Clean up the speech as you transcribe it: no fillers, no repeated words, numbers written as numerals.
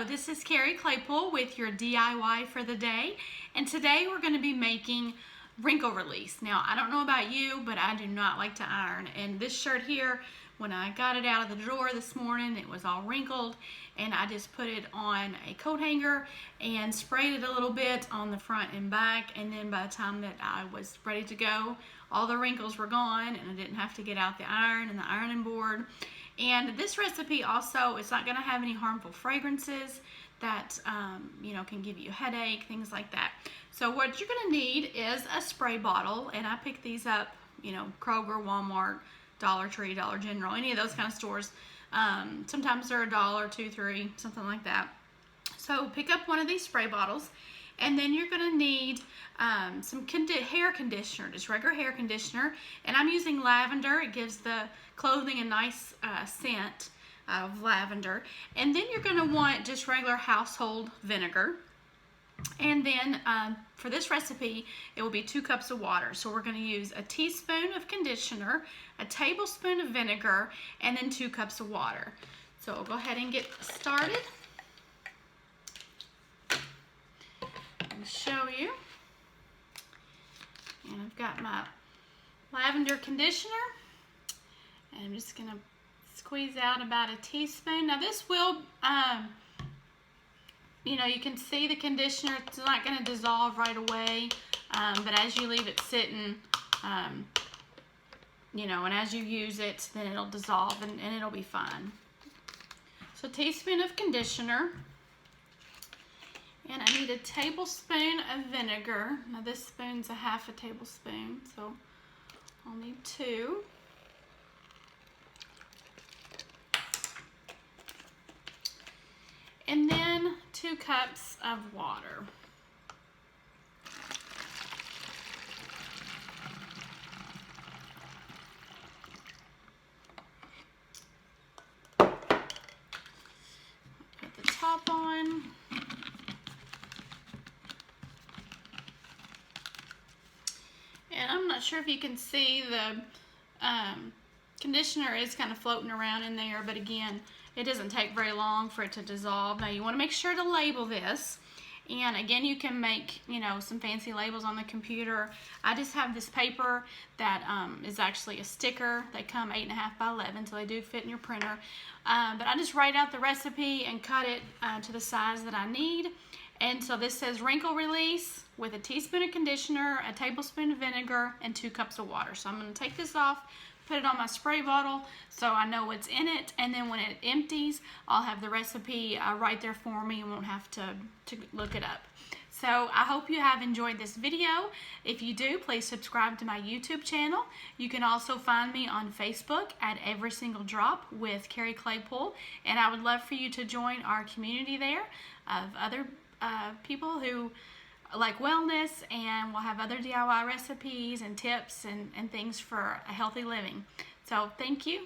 Hello, this is Carrie Claypool with your DIY for the day, and today we're going to be making wrinkle release. Now, I don't know about you, but I do not like to iron, and this shirt here, when I got it out of the drawer this morning, it was all wrinkled, and I just put it on a coat hanger and sprayed it a little bit on the front and back, and then by the time that I was ready to go, all the wrinkles were gone, and I didn't have to get out the iron and the ironing board. And this recipe also, it's not going to have any harmful fragrances that can give you a headache, things like that. So what you're going to need is a spray bottle, and I picked these up, Kroger, Walmart, Dollar Tree, Dollar General, any of those kind of stores. Sometimes they're $1, $2, $3, something like that. So pick up one of these spray bottles, and then you're going to need some hair conditioner, just regular hair conditioner. And I'm using lavender. It gives the clothing a nice scent of lavender. And then you're going to want just regular household vinegar. And then for this recipe, it will be 2 cups of water. So we're going to use a teaspoon of conditioner, a tablespoon of vinegar, and then 2 cups of water. So we'll go ahead and get started. I'll show you. And I've got my lavender conditioner, and I'm just going to squeeze out about a teaspoon. Now this will, you can see the conditioner, it's not going to dissolve right away, but as you leave it sitting, and as you use it, then it'll dissolve and it'll be fine. So a teaspoon of conditioner. And I need a tablespoon of vinegar. Now this spoon's a half a tablespoon, so I'll need 2. And then 2 cups of water. Put the top on. And I'm not sure if you can see the conditioner is kind of floating around in there, but again, it doesn't take very long for it to dissolve. Now you want to make sure to label this, and again, you can make some fancy labels on the computer. I just have this paper that is actually a sticker. They come 8.5 by 11, so they do fit in your printer. But I just write out the recipe and cut it to the size that I need. And so this says wrinkle release with a teaspoon of conditioner, a tablespoon of vinegar, and 2 cups of water. So I'm going to take this off, put it on my spray bottle so I know what's in it, and then when it empties, I'll have the recipe right there for me and won't have to look it up. So I hope you have enjoyed this video. If you do, please subscribe to my YouTube channel. You can also find me on Facebook at Every Single Drop with Carrie Claypool, and I would love for you to join our community there of other people who like wellness, and we'll have other DIY recipes and tips and things for a healthy living. So thank you.